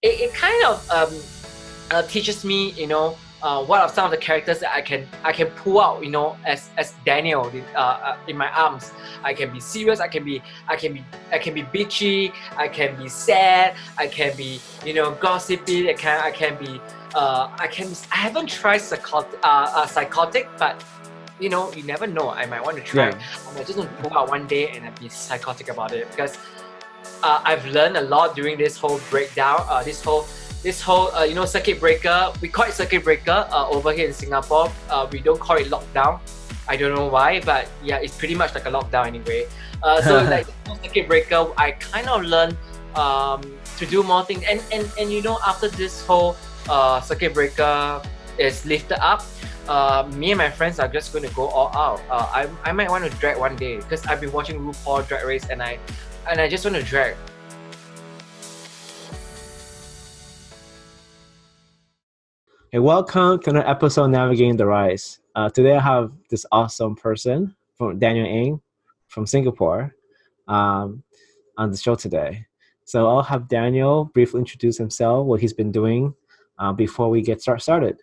it kind of teaches me, what are some of the characters that I can pull out, as Daniel in my arms. I can be serious. I can be bitchy. I can be sad. I can be, gossipy. I haven't tried psychotic, but you never know. I might want to try. Yeah. I might just want to pull out one day and be psychotic about it because I've learned a lot during this whole breakdown, this whole circuit breaker. We call it circuit breaker over here in Singapore. We don't call it lockdown. I don't know why, but yeah, it's pretty much like a lockdown anyway. So like this whole circuit breaker, I kind of learned to do more things. And after this whole circuit breaker is lifted up, me and my friends are just going to go all out. I might want to drag one day because I've been watching RuPaul Drag Race and I just want to drag. Hey, welcome to another episode of Navigating the Rise. Today I have this awesome person from Daniel Ng from Singapore on the show today. So I'll have Daniel briefly introduce himself, what he's been doing before we get started.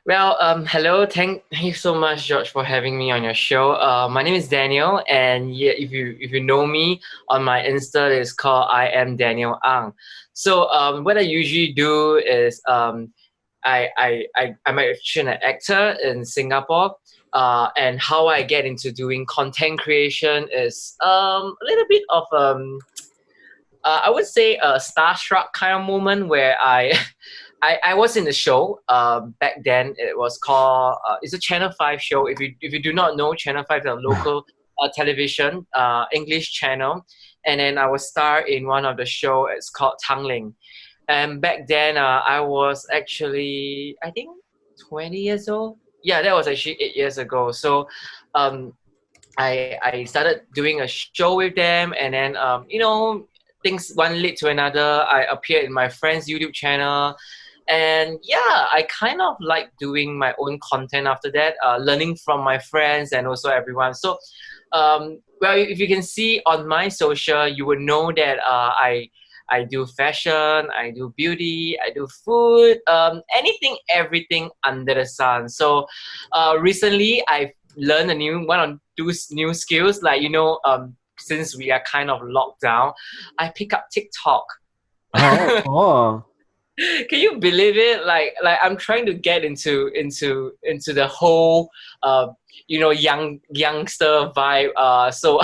Well, hello. Thank you so much, George, for having me on your show. My name is Daniel, and yeah, if you know me on my Insta, it's called I am Daniel Ang. So what I usually do is I'm actually an actor in Singapore. And how I get into doing content creation is a little bit of I would say a starstruck kind of moment where I was in the show back then. It was called it's a Channel 5 show. If you do not know, Channel 5 is a local television English channel, and then I was star in one of the show. It's called Tangling, and back then I was actually, I think, 20 years old. Yeah, that was actually 8 years ago. So I started doing a show with them, and then things one lead to another. I appeared in my friend's YouTube channel, and yeah, I kind of like doing my own content after that, learning from my friends and also everyone. So well, if you can see on my social, you would know that I do fashion, I do beauty, I do food, anything, everything under the sun. So recently I've learned one or two new skills, like since we are kind of locked down, I pick up TikTok. Oh, cool. Can you believe it? Like I'm trying to get into the whole youngster vibe. So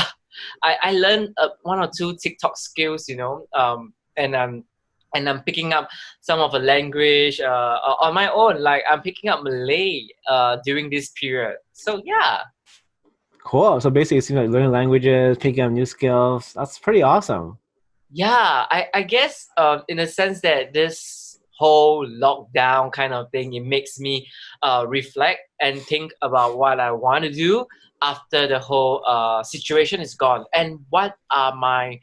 I learned one or two TikTok skills, and I'm picking up some of the language on my own. Like I'm picking up Malay during this period. So yeah. Cool. So basically, it seems like learning languages, picking up new skills. That's pretty awesome. Yeah, I guess in a sense that this whole lockdown kind of thing, it makes me reflect and think about what I want to do after the whole situation is gone, and what are my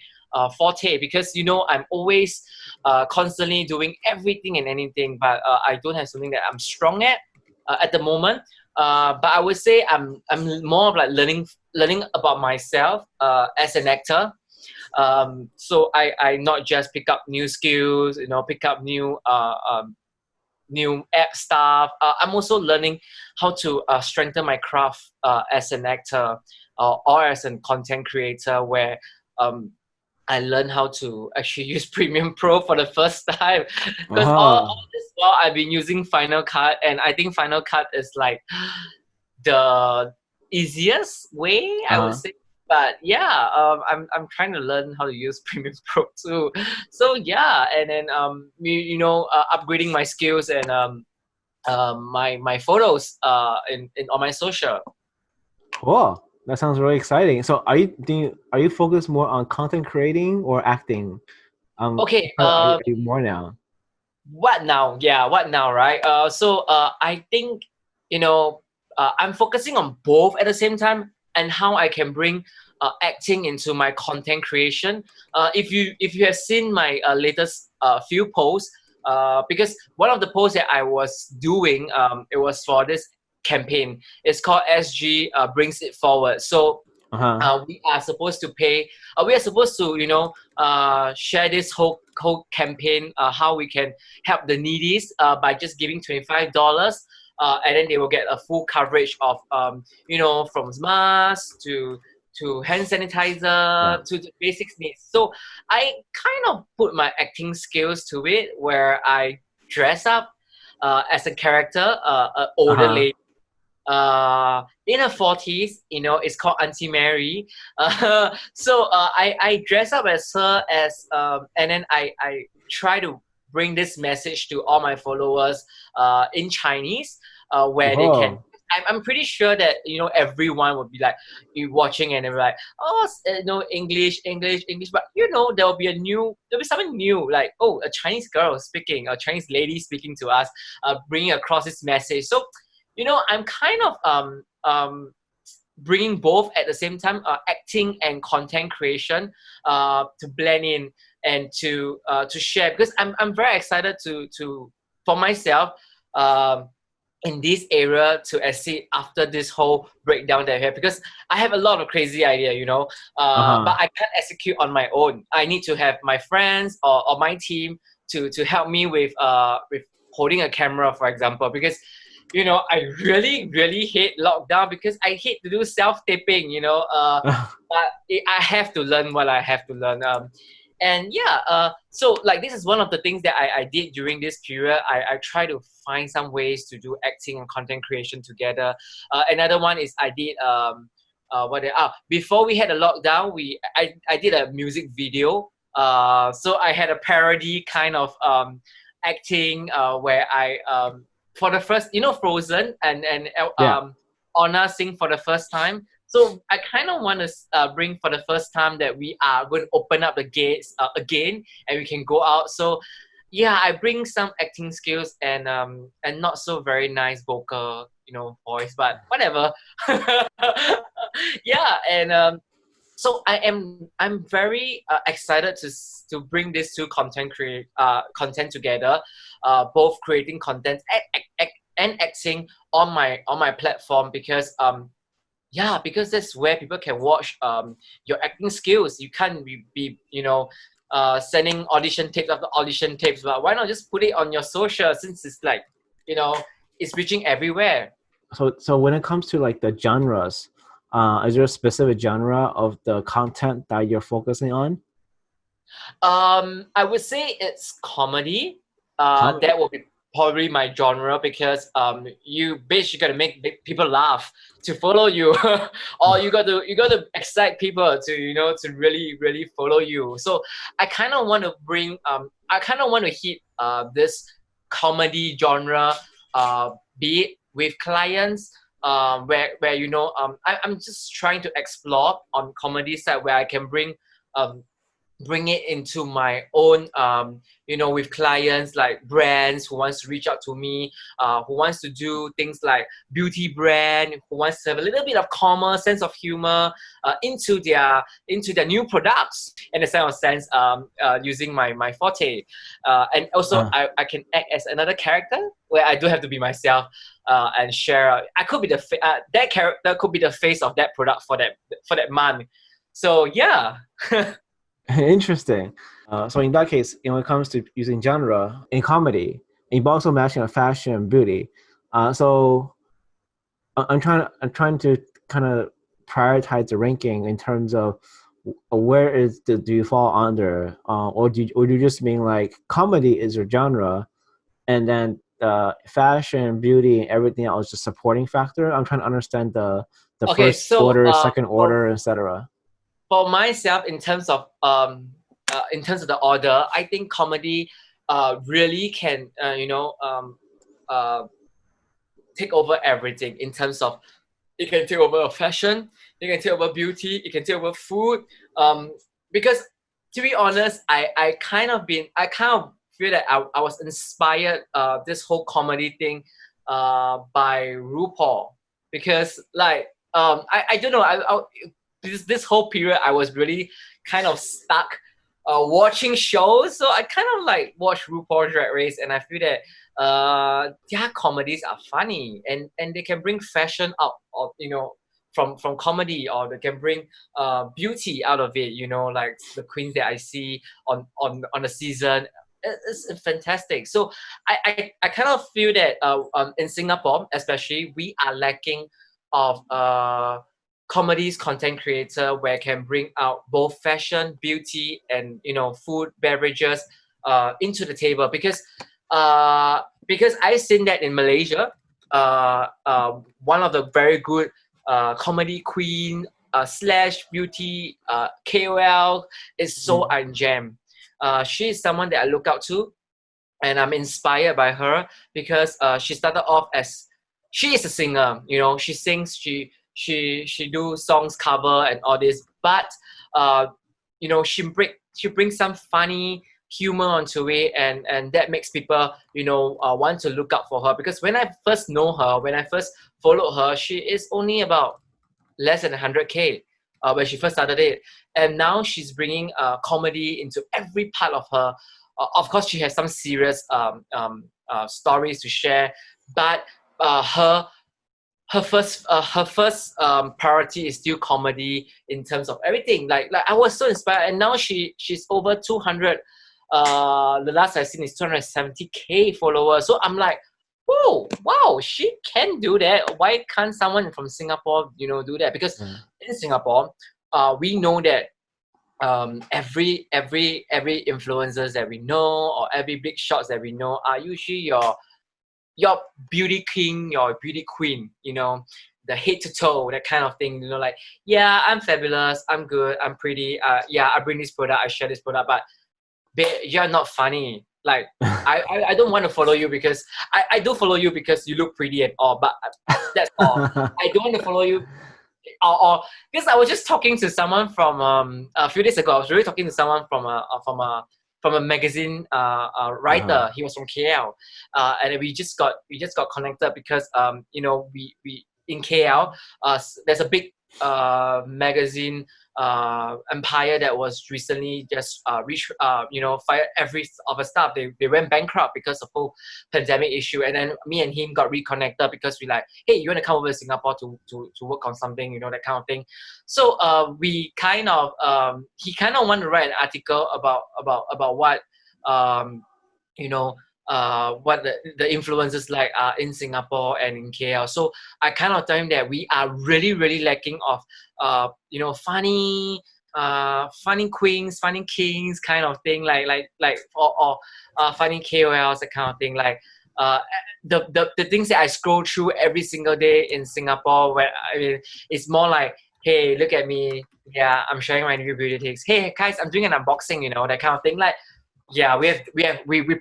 forte, because I'm always constantly doing everything and anything, but I don't have something that I'm strong at the moment. But I would say I'm more of like learning about myself as an actor. So I not just pick up new skills, pick up new app stuff. I'm also learning how to strengthen my craft as an actor or as a content creator, where I learned how to actually use Premium Pro for the first time, because all Oh, this while I've been using Final Cut, and I think Final Cut is like the easiest way, I would uh, say. But yeah, I'm trying to learn how to use Premium Pro too. So yeah, and then upgrading my skills and my photos in on my social. cool. That sounds really exciting. So, are you focused more on content creating or acting? Okay, Are you more now? what now? Yeah, what now, right? So I think you know I'm focusing on both at the same time, and how I can bring acting into my content creation. If you have seen my latest few posts, because one of the posts that I was doing, it was for this campaign. It's called SG brings it forward. So Uh-huh. We are supposed to pay. We are supposed to, share this whole campaign. How we can help the needies by just giving $25, and then they will get a full coverage of, from masks to hand Yeah. sanitizer to the basics needs. So I kind of put my acting skills to it, where I dress up as a character, an older Uh-huh. lady in her 40s. It's called Auntie Mary. I dress up as her, and then I try to bring this message to all my followers in Chinese, where they can. Whoa. I'm pretty sure that everyone would be like you watching, and they're like, oh, no, English, English, English. But there'll be something new, like, oh, a Chinese girl speaking, a Chinese lady speaking to us, bringing across this message. So I'm kind of bringing both at the same time, acting and content creation, to blend in and to share, because I'm very excited to for myself, um, in this area to exceed after this whole breakdown that I have, because I have a lot of crazy idea, but Uh-huh. I can't execute on my own. I need to have my friends or my team to help me with holding a camera, for example, because I really, really hate lockdown, because I hate to do self-taping, but I have to learn what I have to learn. And yeah, so like this is one of the things that I did during this period. I try to find some ways to do acting and content creation together. Another one is I did before we had a lockdown, I did a music video. So I had a parody kind of acting, where I for the first, Frozen and Yeah. Anna sing for the first time. So I kind of want to bring for the first time that we are going to open up the gates again, and we can go out. So yeah, I bring some acting skills and not so very nice vocal, voice, but whatever. Yeah, and so I'm very excited to bring these two content together, both creating content and acting on my platform, because yeah, because that's where people can watch your acting skills. You can't be sending audition tapes after audition tapes, but why not just put it on your social, since it's like you know it's reaching everywhere. So when it comes to like the genres, is there a specific genre of the content that you're focusing on? I would say it's comedy. That Comedy. will be probably my genre, because you basically gotta make people laugh to follow you, or you got to excite people to to really really follow you. So I kind of want to hit this comedy genre, be it with clients. Where I'm just trying to explore on comedy side, where I can um, bring it into my own, with clients like brands who wants to reach out to me, who wants to do things like beauty brand, who wants to have a little bit of commerce, sense of humor, into their new products, in a sense, using my forte, and also Uh, I can act as another character, where I do have to be myself, and share. I could be that character could be the face of that product for that month. So yeah. Interesting. So in that case, when it comes to using genre in comedy, you've also mentioned fashion and beauty. So I'm trying to kind of prioritize the ranking in terms of where do you fall under, or do you just mean like comedy is your genre, and then fashion, beauty, and everything else just supporting factor. I'm trying to understand the Okay, first so order, second order, etc. for myself, in terms of the order, I think comedy really can uh, take over everything, in terms of it can take over fashion, it can take over beauty, it can take over food. Because to be honest, I kind of feel that I was inspired, this whole comedy thing, by RuPaul, because like I don't know, this whole period I was really kind of stuck watching shows. So I kind of like watch RuPaul Drag Race, and I feel that their comedies are funny, and they can bring fashion out of from comedy, or they can bring beauty out of it. Like the queens that I see on the season. It's fantastic. So I kind of feel that in Singapore, especially, we are lacking of comedies content creator where can bring out both fashion, beauty, and food, beverages into the table, because I've seen that in Malaysia. One of the very good comedy queen slash beauty KOL is So Jam. She is someone that I look out to, and I'm inspired by her because she started off as, she is a singer. She sings, she do songs cover and all this, but uh, she brings some funny humor onto it, and that makes people want to look out for her, because when I first know her, when I first followed her, she is only about less than 100K when she first started it, and now she's bringing comedy into every part of her. Of course, she has some serious stories to share, but her first priority is still comedy in terms of everything. Like I was so inspired, and now she's over 200. The last I seen is 270K followers. So I'm like, whoa, wow, she can do that. Why can't someone from Singapore, do that? Because in Singapore, we know that every influencers that we know, or every big shots that we know, are usually your beauty king, your beauty queen, the head to toe, that kind of thing, like, yeah, I'm fabulous, I'm good, I'm pretty, yeah, I bring this product, I share this product, but you're not funny. Like, I don't want to follow you because I do follow you because you look pretty and all, but that's all. I don't want to follow you, or because I was just talking to someone from a few days ago. I was really talking to someone from a magazine writer. He was from KL, and we just got connected because we in KL there's a big magazine empire that was recently just fired every of a staff. They went bankrupt because of whole pandemic issue, and then me and him got reconnected because we like, hey, you want to come over to Singapore to work on something, that kind of thing. So we kind of he kind of want to write an article about what you know what the influencers like are in Singapore and in KL. So I kind of tell him that we are really, really lacking of funny queens, funny kings kind of thing, or funny KOLs, that kind of thing. Like the things that I scroll through every single day in Singapore, where I mean, it's more like, hey, look at me, yeah, I'm sharing my new beauty tips. Hey guys, I'm doing an unboxing, that kind of thing. Like, yeah, we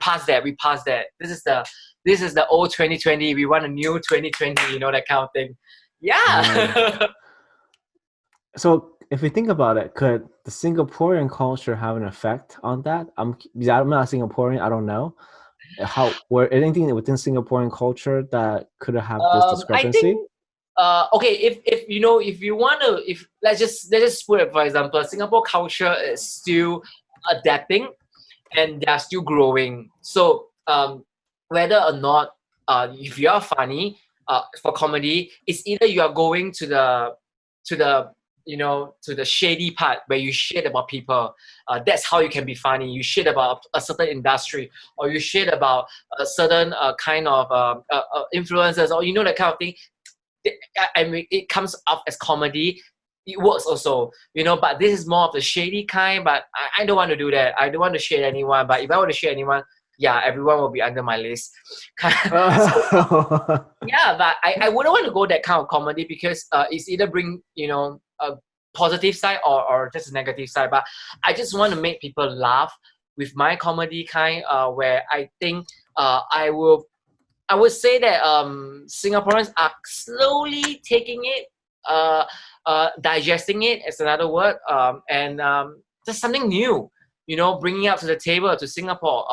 passed that. We passed that. This is the old 2020. We want a new 2020. That kind of thing. Yeah. So if we think about it, could the Singaporean culture have an effect on that? I'm not Singaporean. I don't know were anything within Singaporean culture that could have this I discrepancy. think. Okay, if you want to, if let's just put it, for example, Singapore culture is still adapting, and they are still growing. So whether or not if you are funny for comedy, it's either you are going to the to the shady part where you shit about people. That's how you can be funny. You shit about a certain industry, or you shit about a certain kind of influencers, or that kind of thing. I mean, it comes off as comedy. It works also, but this is more of the shady kind. But I don't want to do that. I don't want to shade anyone. But if I want to shade anyone, yeah, everyone will be under my list. So, yeah, but I wouldn't want to go that kind of comedy, because it's either bring a positive side, or just a negative side. But I just want to make people laugh with my comedy kind, where I think I would say that Singaporeans are slowly taking it, digesting it, is another word, and just something new, bringing out to the table to Singapore.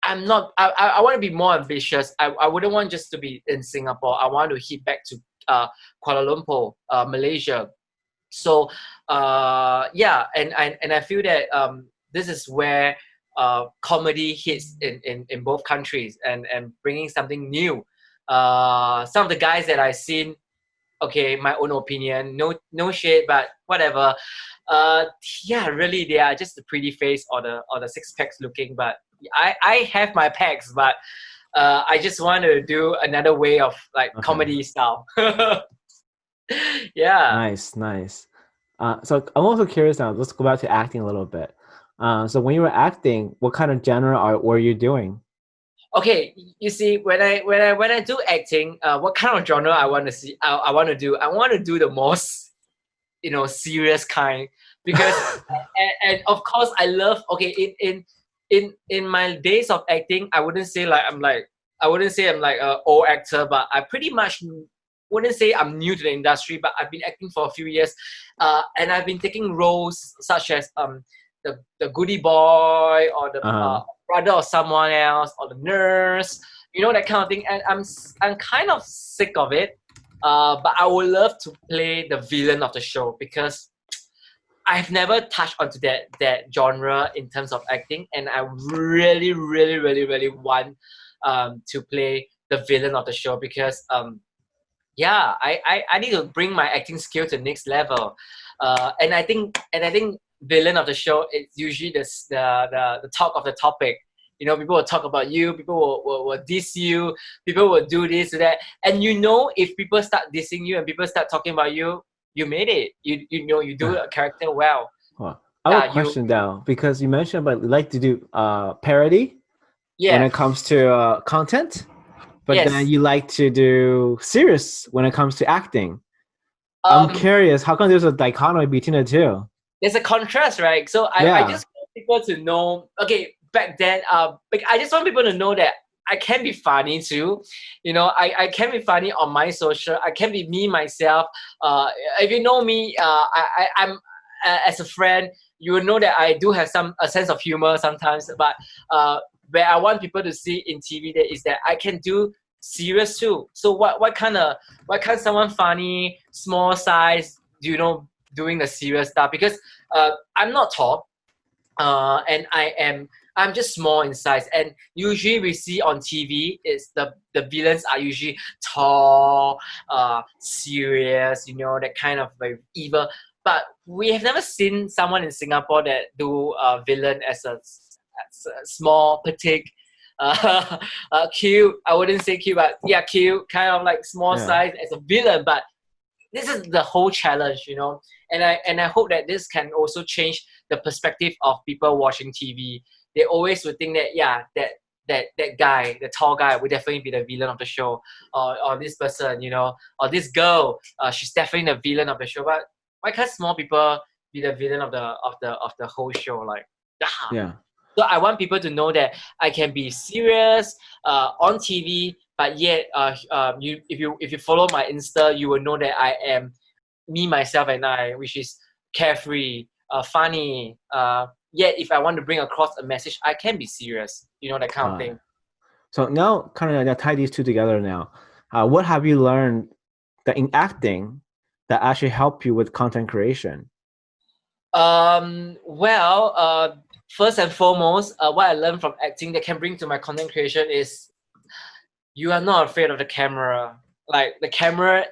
I'm not. I want to be more ambitious. I wouldn't want just to be in Singapore. I want to hit back to Kuala Lumpur, Malaysia. So yeah, and I feel that this is where comedy hits in both countries, and bringing something new. Some of the guys that I've seen Okay, my own opinion. No shade, but whatever. Yeah, really, they are just the pretty face or the six packs looking. But I have my packs, but I just want to do another way of like Okay. comedy style. Yeah. Nice, nice. So I'm also curious now. Let's go back to acting a little bit. So when you were acting, what kind of genre were you doing? Okay, you see, when I do acting, what kind of genre I want to see? I want to do. I want to do the most, serious kind, because and of course I love. Okay, in my days of acting, I wouldn't say I'm like a old actor, but I pretty much wouldn't say I'm new to the industry, but I've been acting for a few years, and I've been taking roles such as the goody boy, or the Uh-huh. brother of someone else, or the nurse, that kind of thing, and I'm kind of sick of it. But I would love to play the villain of the show, because I've never touched onto that genre in terms of acting, and I really, really, really, really want to play the villain of the show, because yeah, I need to bring my acting skill to the next level, and I think villain of the show is usually the talk of the topic. People will talk about you, people will diss you, people will do this or that, and if people start dissing you and people start talking about you, you made it. You do a character well. Well, I have a Yeah, you question though, because you mentioned about you like to do parody when yeah it comes to content, but then yes. you like to do serious when it comes to acting. I'm Um, curious, how come there's a dichotomy between the two? there's a contrast, right? So I Yeah. just want people to know. Okay, back then, I just want people to know that I can be funny too. I can be funny on my social. I can be me myself. If you know me, I'm as a friend, you will know that I do have a sense of humor sometimes. But where I want people to see in TV that is that I can do serious too. So what kind someone funny, small size, doing the serious stuff, because I'm not tall, and I'm just small in size. And usually we see on TV is the villains are usually tall, serious, that kind of like evil. But we have never seen someone in Singapore that do a villain as a small, petite, cute. I wouldn't say cute, but yeah, cute, kind of like small Yeah. size as a villain. But this is the whole challenge, and I hope that this can also change the perspective of people watching TV. They always would think that, yeah, that guy, the tall guy, would definitely be the villain of the show, or this person, or this girl, she's definitely the villain of the show. But why can't small people be the villain of the whole show? Like, ah. Yeah. So I want people to know that I can be serious on TV, but yet, if you follow my Insta, you will know that I am me, myself, and I, which is carefree, funny. Yet, if I want to bring across a message, I can be serious. That kind of Uh, thing. so now, kind of tie these two together now. What have you learned that in acting that actually help you with content creation? Well, first and foremost, what I learned from acting that can bring to my content creation is you are not afraid of the camera. Like, the camera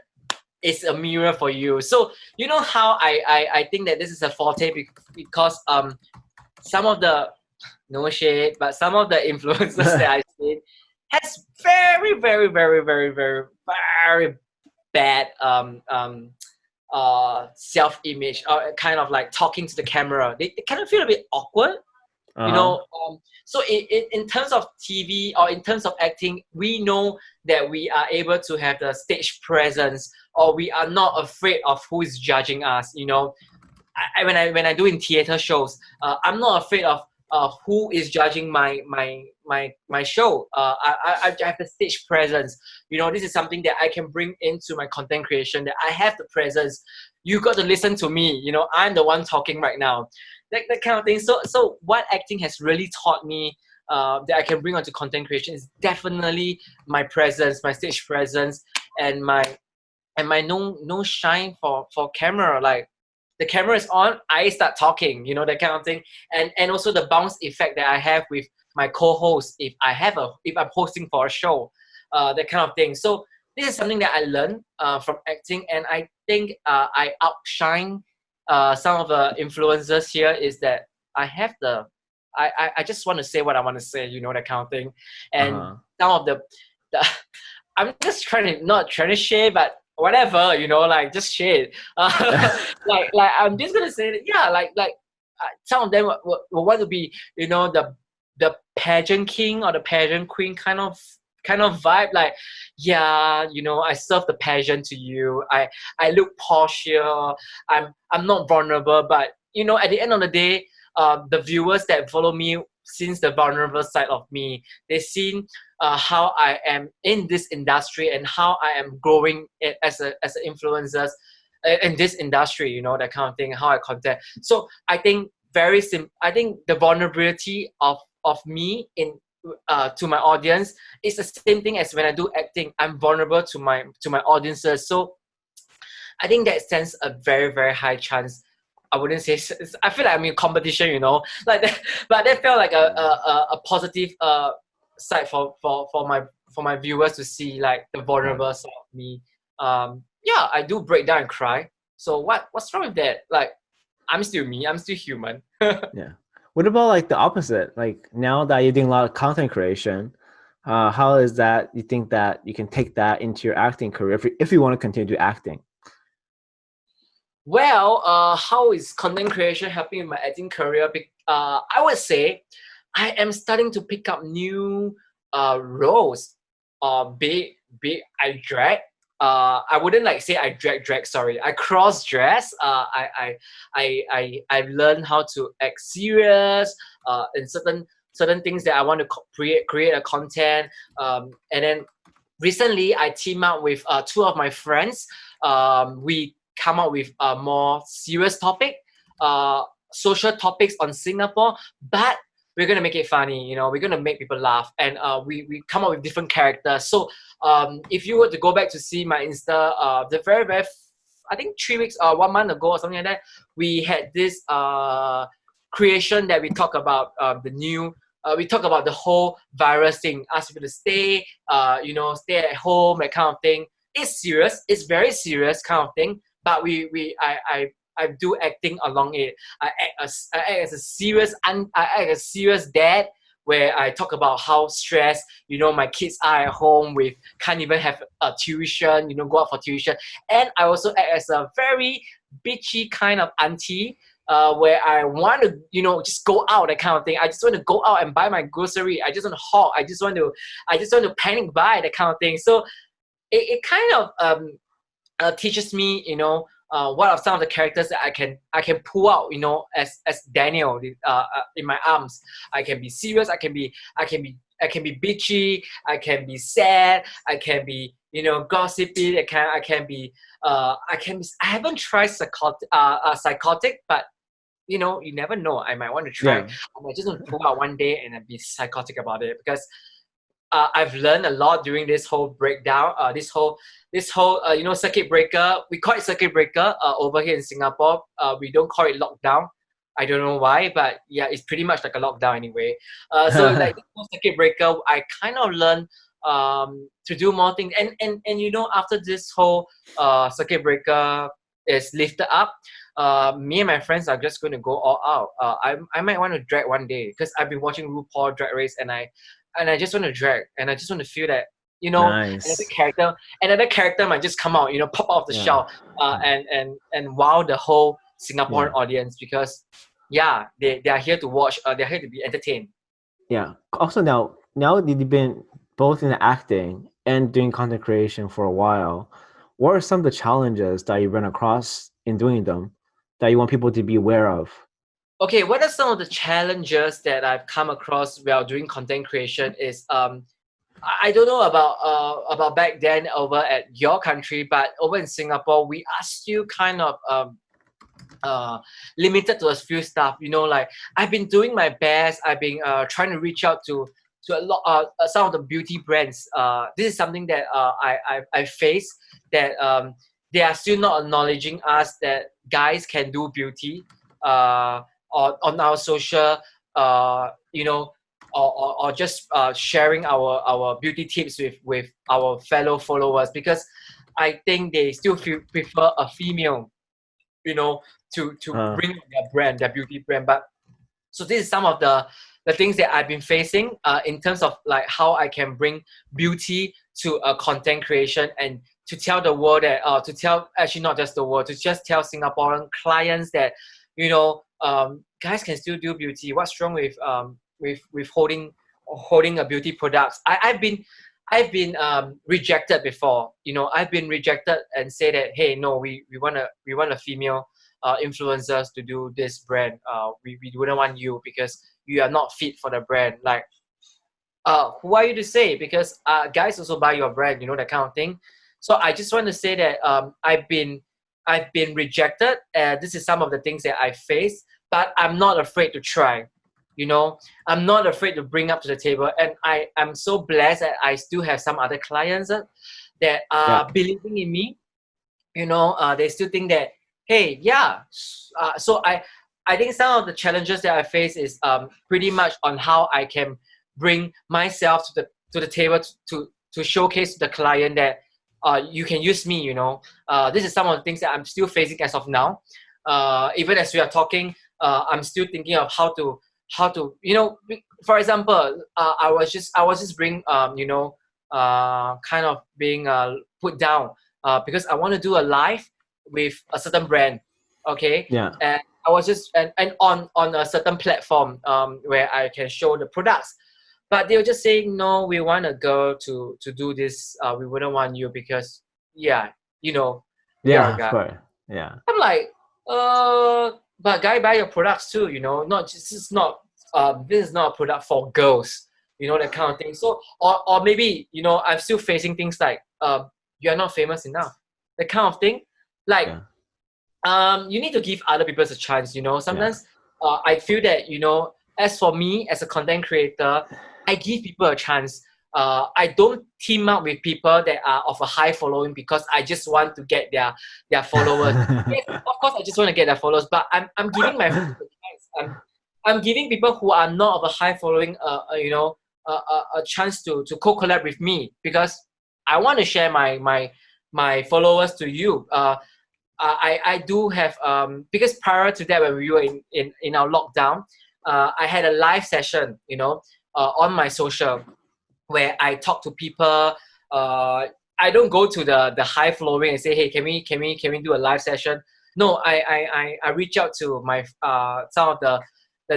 is a mirror for you. So you know how I think that this is a forte, because some of the, no shade, but some of the influencers that I see has very, very, very, very, very, very bad self image, or kind of like talking to the camera. They kind of feel a bit awkward, you Uh-huh. know. So in terms of TV or in terms of acting, we know that we are able to have the stage presence, or we are not afraid of who is judging us. When I do in theater shows, I'm not afraid of who is judging my show. I have the stage presence. This is something that I can bring into my content creation. That I have the presence. You got to listen to me. I'm the one talking right now. That kind of thing. So what acting has really taught me, that I can bring onto content creation, is definitely my presence, my stage presence, and my no shine for camera. Like, the camera is on, I start talking, that kind of thing. And also the bounce effect that I have with my co-host, if I'm hosting for a show, that kind of thing. So this is something that I learned from acting, and I think I outshine some of the influencers here. Is that I have the I just want to say what I want to say, that kind of thing, and Uh-huh. some of the I'm just trying to not trying to share, but whatever, like just share it. Like I'm just gonna say that, yeah, like some of them will want to be, the pageant king or the pageant queen kind of vibe. Like, yeah, I serve the pageant to you. I look posh here. I'm not vulnerable, but at the end of the day, the viewers that follow me since the vulnerable side of me, they seen how I am in this industry and how I am growing it as an influencer in this industry, that kind of thing, how I contact. So I think I think the vulnerability of me in to my audience is the same thing as when I do acting. I'm vulnerable to my audiences. So I think that stands a very, very high chance. I wouldn't say I feel like I'm in competition, like that, but that felt like a positive side for my viewers to see, like the Yeah. vulnerable side of me. Yeah, I do break down and cry. So what's wrong with that? Like, I'm still me. I'm still human. Yeah. What about like the opposite? Like now that you're doing a lot of content creation, how is that you think that you can take that into your acting career if you want to continue to do acting? Well, how is content creation helping in my acting career? I would say I am starting to pick up new roles. Be I drag. I wouldn't like say I drag. Sorry, I cross dress. I've learned how to act serious. In certain things that I want to create a content. And then recently I team up with two of my friends. We come up with a more serious topic, social topics on Singapore, but we're gonna make it funny. We're gonna make people laugh, and we come up with different characters. So if you were to go back to see my Insta, the very very, I think 3 weeks, 1 month ago or something like that, we had this creation that we talk about the new. We talk about the whole virus thing, ask people to stay at home, that kind of thing. It's serious. It's very serious kind of thing. But I do acting along it. I act as a serious dad where I talk about how stressed my kids are at home with can't even have a tuition, go out for tuition, and I also act as a very bitchy kind of auntie. Where I want to, just go out, that kind of thing. I just want to go out and buy my grocery. I just want to hawk. I just want to panic buy, that kind of thing. So it kind of teaches me, what are some of the characters that I can pull out, as Daniel in my arms. I can be serious. I can be bitchy. I can be sad. I can be, gossipy. I haven't tried psychotic, but you never know. I might want to try. Yeah. I might just want to pull out one day and then be psychotic about it, because I've learned a lot during this whole breakdown, this whole circuit breaker. We call it circuit breaker over here in Singapore. We don't call it lockdown. I don't know why, but yeah, it's pretty much like a lockdown anyway. So like this whole circuit breaker, I kind of learned to do more things. And after this whole circuit breaker is lifted up, me and my friends are just going to go all out. I might want to drag one day, because I've been watching RuPaul Drag Race, and I just want to drag, and I just want to feel that, another Nice. character, another character might just come out, pop off the Yeah. shell, and wow the whole Singaporean Yeah. audience, because yeah, they are here to watch. They're here to be entertained. Yeah. Also now that you've been both in the acting and doing content creation for a while, what are some of the challenges that you run across in doing them that you want people to be aware of? Okay, what are some of the challenges that I've come across while doing content creation? Is I don't know about back then over at your country, but over in Singapore, we are still kind of limited to a few stuff. Like, I've been doing my best. I've been trying to reach out to a lot some of the beauty brands. This is something that I face, that they are still not acknowledging us that guys can do beauty on our social uh, you know or just sharing our beauty tips with our fellow followers, because I think they still prefer a female, you know, to Uh, bring their brand, their beauty brand. But so this is some of the things that I've been facing in terms of like how I can bring beauty to a content creation, and to tell the world that to tell, actually not just the world, to just tell Singaporean clients that, you know, guys can still do beauty. What's wrong with holding a beauty product? I've been rejected before. You know, I've been rejected and say that, hey, no, we want a female influencers to do this brand. We wouldn't want you because you are not fit for the brand. Like, who are you to say? Because guys also buy your brand, you know, that kind of thing. So I just want to say that I've been rejected. This is some of the things that I face, but I'm not afraid to try. You know, I'm not afraid to bring up to the table, and I am so blessed that I still have some other clients that yeah, are believing in me. You know, they still think that, hey, yeah. So I think some of the challenges that I face is pretty much on how I can bring myself to the table to showcase to the client that you can use me. You know, this is some of the things that I'm still facing as of now. Even as we are talking, I'm still thinking of how to, you know, for example, I was just being kind of being put down because I want to do a live with a certain brand, okay, yeah, and I was just and on a certain platform where I can show the products, but they were just saying, no, we want a girl to do this. We wouldn't want you because, yeah, you know, you're a yeah, of guy. course, yeah, I'm like, but guy, buy your products too, you know, not just, this is not this is not a product for girls, you know, that kind of thing. So, or maybe, you know, I'm still facing things like, you're not famous enough, that kind of thing. Like, yeah, you need to give other people a chance, you know. yeah, Sometimes I feel that, you know, as for me as a content creator, I give people a chance. I don't team up with people that are of a high following because I just want to get their followers. Yes, of course I just want to get their followers, but I'm giving my friends a chance. I'm giving people who are not of a high following a chance to co-collab with me, because I want to share my followers to you. I do have because prior to that, when we were in our lockdown, I had a live session, you know, on my social, where I talk to people. I don't go to the high following and say, hey, can we do a live session? No, I reach out to my some of the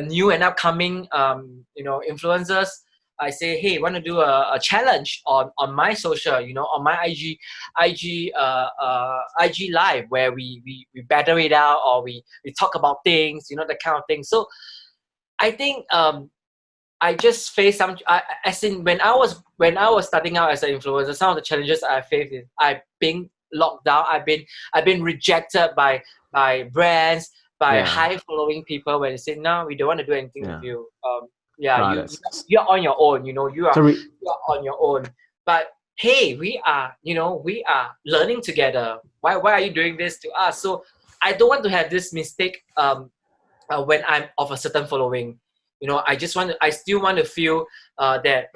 new and upcoming influencers. I say, hey, want to do a challenge on my social, you know, on my IG live, where we battle it out, or we talk about things, you know, that kind of thing. So I think I just faced some. As in, when I was starting out as an influencer, some of the challenges I faced is I've been locked down. I've been rejected by brands, by yeah, high following people, when they say, no, we don't want to do anything with yeah. you. Yeah, Got you it. you're on your own. You know, you are So, you are on your own. But hey, we are learning together. Why are you doing this to us? So I don't want to have this mistake. When I'm of a certain following. You know, I still want to feel that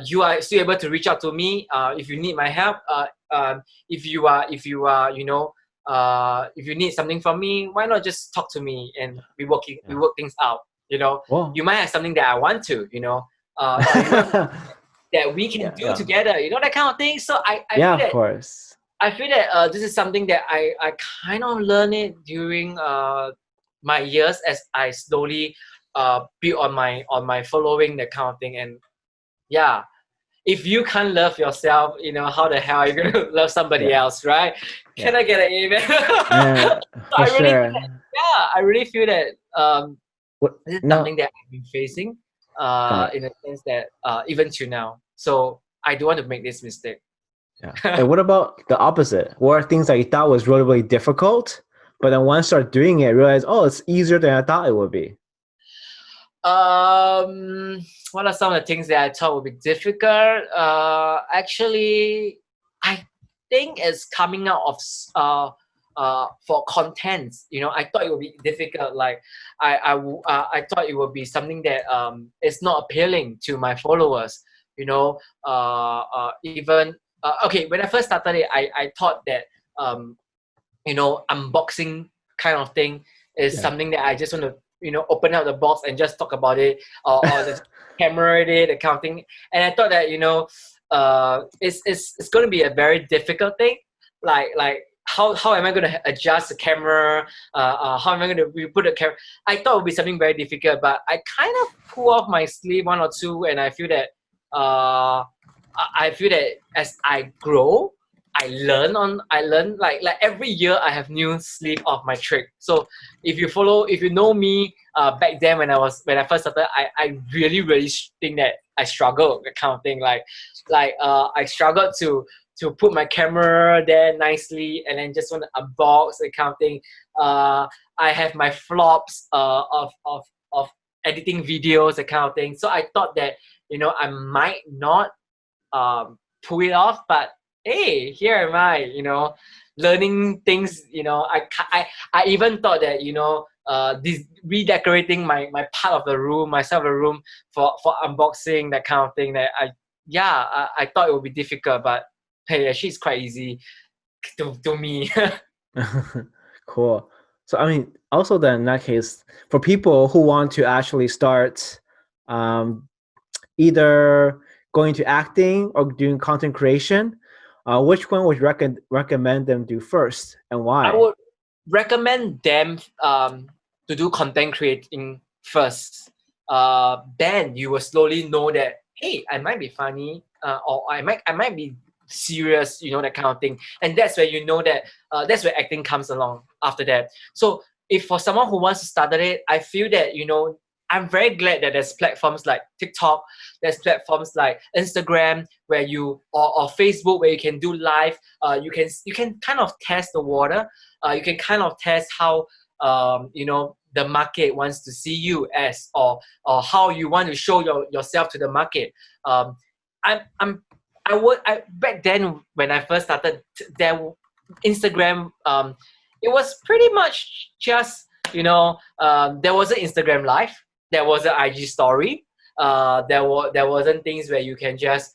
you are still able to reach out to me if you need my help. If you need something from me, why not just talk to me and we yeah. work things out. You know, Well, you might have something that I want to, or you might that we can yeah, do yeah, together. You know, that kind of thing. So I yeah. feel Of that course. this is something that I kind of learned it during my years, as I slowly build on my following, that kind of thing. And yeah, if you can't love yourself, you know, how the hell are you gonna love somebody Yeah, else, right? Can yeah, I get an amen? yeah, So for I really feel sure. that, yeah, I really feel that What? this is No, something that I've been facing got it. in a sense that even to now. So I don't want to make this mistake. Yeah. And what about the opposite? What are things that you thought was really, really difficult, but then once you start doing it, realize, oh, it's easier than I thought it would be. Um, what are some of the things that I thought would be difficult? Actually, I think it's coming out of for contents. I thought it would be difficult. Like I thought it would be something that is not appealing to my followers. Even okay, when I first started it, I thought that um, unboxing kind of thing is Yeah. something that I just want to, open up the box and just talk about it, or just camera it, that kind of thing. And I thought that, it's going to be a very difficult thing. Like how am I going to adjust the camera? How am I going to put the camera? I thought it would be something very difficult, but I kind of pull off my sleeve one or two, and I feel that as I grow, I learn like every year I have new sleeve of my trick. So if you know me back then when I first started, I really really think that I struggled, that kind of thing. I struggled to put my camera there nicely and then just want to unbox, that kind of thing. I have my flops of editing videos, that kind of thing. So I thought that I might not pull it off, but hey, here am I, learning things. I even thought that this redecorating my part of the room, myself a room for unboxing, that kind of thing. That I thought it would be difficult, but hey, actually it's quite easy to me. Cool. So I mean, also then in that case, for people who want to actually start um, either going to acting or doing content creation, which one would recommend them do first and I why? would recommend them to do content creating first. Then you will slowly know that hey, I might be funny, or I might be serious, that kind of thing. And that's where you know that that's where acting comes along after that. So if for someone who wants to start it, I feel that I'm very glad that there's platforms like TikTok, there's platforms like Instagram where or Facebook where you can do live. You can kind of test the water. You can kind of test how the market wants to see you as, or how you want to show yourself to the market. I'm I back then when I first started there, Instagram, it was pretty much just there wasn't Instagram live, there was an IG story, there wasn't things where you can just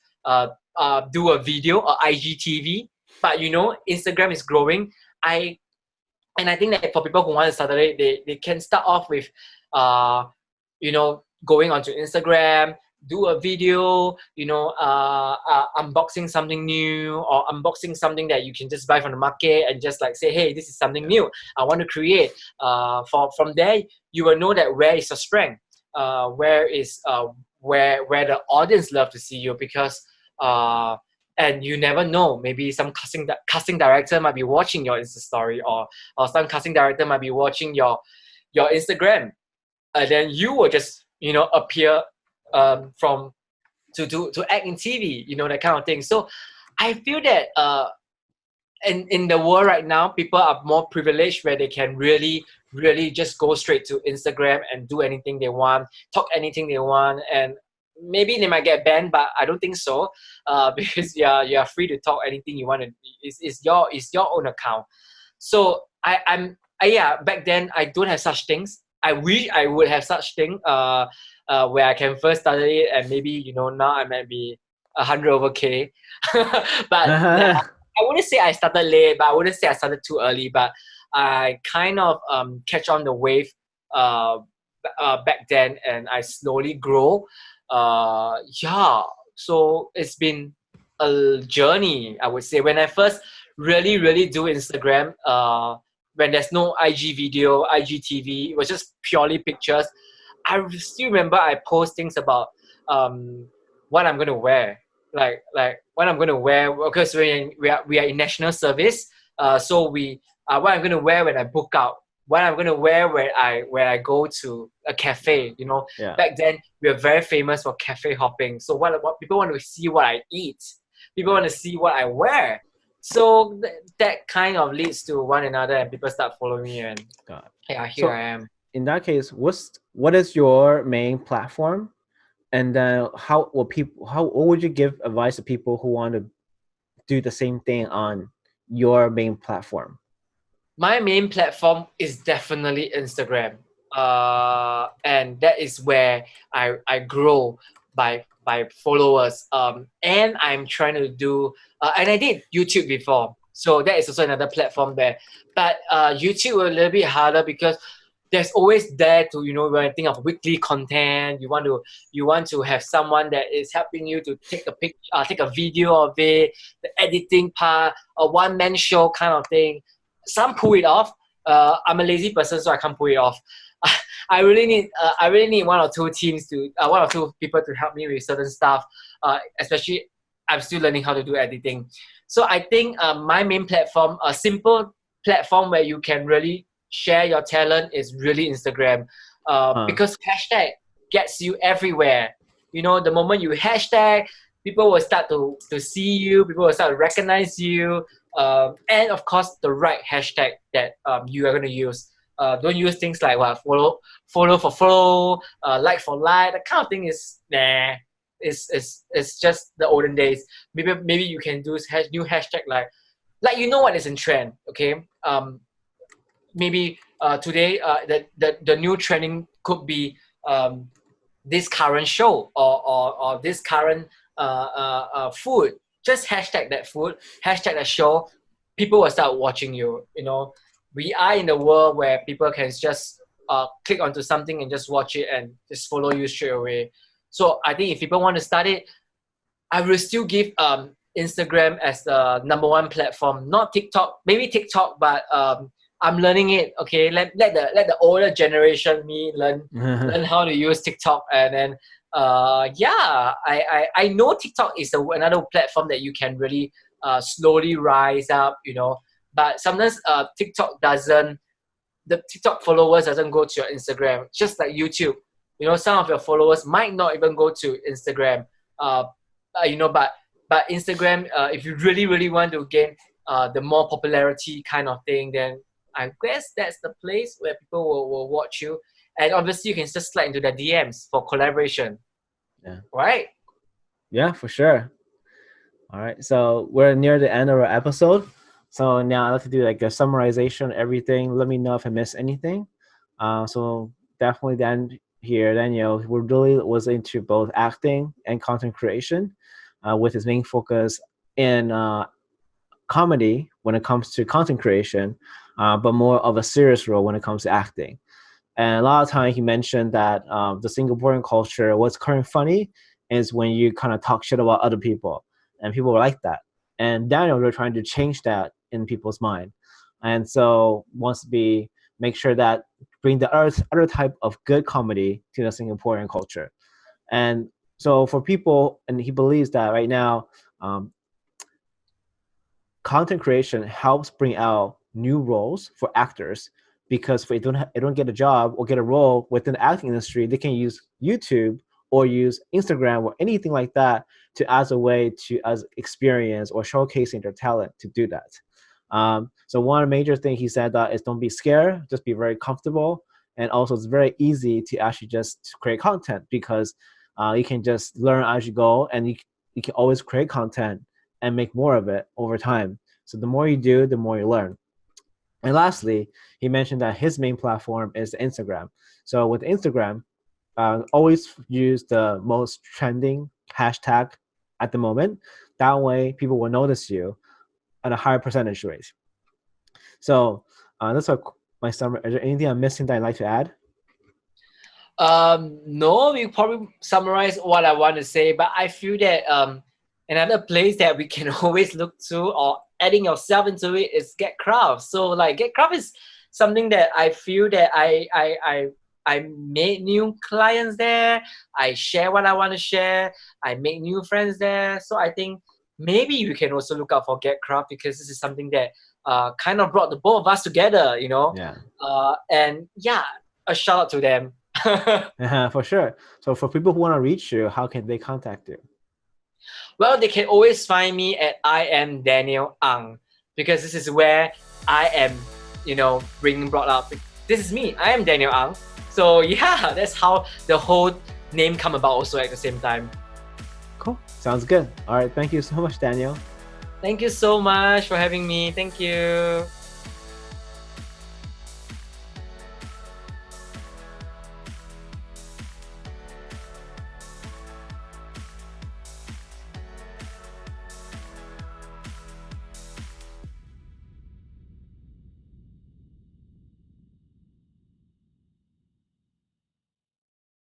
do a video or IGTV. But Instagram is growing. I and I think that for people who want to start it, they can start off with going onto Instagram, do a video, unboxing something new, or unboxing something that you can just buy from the market, and just like say, hey, this is something new I want to create. From there, you will know that where is your strength, where the audience love to see you, because and you never know, maybe some casting director might be watching your Insta story, or some casting director might be watching your Instagram, and then you will just appear from to act in TV, that kind of thing. So I feel that in the world right now, people are more privileged where they can really really just go straight to Instagram and do anything they want, talk anything they want. And maybe they might get banned, but I don't think so, because you are free to talk anything you want to. It's your own account. So yeah, back then I don't have such things. I wish I would have such thing, where I can first study it, and maybe now I might be 100 over K. But I wouldn't say I started late, but I wouldn't say I started too early. But I kind of catch on the wave uh, back then, and I slowly grow. Yeah, so it's been a journey, I would say. When I first really really do Instagram, when there's no IG video, IGTV, it was just purely pictures. I still remember I post things about what I'm gonna wear, like what I'm gonna wear, because we are in national service. So we what I'm gonna wear when I book out, what I'm gonna wear when I go to a cafe. Yeah. Back then we were very famous for cafe hopping. So what people want to see what I eat, people want to see what I wear. So that kind of leads to one another, and people start following me, and Got it. yeah, here I So am. in that case, what is your main platform? And then what would you give advice to people who want to do the same thing on your main platform? My main platform is definitely Instagram. And that is where I grow by followers. And I'm trying to do and I did YouTube before. So that is also another platform there. But YouTube a little bit harder because there's always there to, when I think of weekly content, you want to have someone that is helping you to take a video of it, the editing part, a one man show kind of thing. Some pull it off. I'm a lazy person, so I can't pull it off. I really need one or two people to help me with certain stuff. Especially, I'm still learning how to do editing. So I think my main platform, a simple platform where you can really share your talent, is really Instagram. Huh. Because hashtag gets you everywhere. The moment you hashtag, people will start to see you. People will start to recognize you. And of course, the right hashtag that you are going to use. Don't use things like what follow for follow, like for like. That kind of thing is nah. It's just the olden days. Maybe you can do new hashtag like what is in trend. Okay. Maybe today the new trending could be this current show or this current food. Just hashtag that food, hashtag that show. People will start watching you. We are in the world where people can just click onto something and just watch it and just follow you straight away. So I think if people want to start it, I will still give Instagram as the number one platform, not TikTok. Maybe TikTok, but I'm learning it. Okay, let the older generation me learn how to use TikTok, and then yeah, I know TikTok is another platform that you can really slowly rise up. But sometimes the TikTok followers doesn't go to your Instagram, just like YouTube. Some of your followers might not even go to Instagram. Uh, but Instagram, if you really really want to gain the more popularity kind of thing, then I guess that's the place where people will watch you. And obviously, you can just slide into the DMs for collaboration, Yeah. right? Yeah, for sure. All right. So we're near the end of our episode. So now I'd like to do like a summarization of everything. Let me know if I missed anything. So definitely Daniel, we really was into both acting and content creation, with his main focus in comedy when it comes to content creation, but more of a serious role when it comes to acting. And a lot of time he mentioned that the Singaporean culture, what's kind of funny is when you kind of talk shit about other people, and people like that. And Daniel, we're trying to change that in people's mind, and so wants to be make sure that bring the other type of good comedy to the Singaporean culture. And so for people, and he believes that right now, um, content creation helps bring out new roles for actors, because if they don't get a job or get a role within the acting industry, they can use YouTube or use Instagram or anything like that to as a way to as experience or showcasing their talent to do that. So one major thing he said that is don't be scared, just be very comfortable, and also it's very easy to actually just create content, because you can just learn as you go, and you can always create content and make more of it over time. So the more you do, the more you learn. And lastly, he mentioned that his main platform is Instagram. So with Instagram, always use the most trending hashtag at the moment. That way, people will notice you at a higher percentage rate. So that's my summary. Is there anything I'm missing that I'd like to add? No, we probably summarize what I want to say, but I feel that another place that we can always look to or adding yourself into it is GetCraft. So like GetCraft is something that I feel that I made new clients there. I share what I want to share. I make new friends there. So I think maybe you can also look out for GetCraft, because this is something that kind of brought the both of us together. Yeah. And yeah, a shout out to them. For sure. So for people who want to reach you, how can they contact you? Well, they can always find me at I am Daniel Ang, because this is where I am, being brought up. This is me. I am Daniel Ang. So yeah, that's how the whole name come about also at the same time. Cool. Sounds good. All right. Thank you so much, Daniel. Thank you so much for having me. Thank you.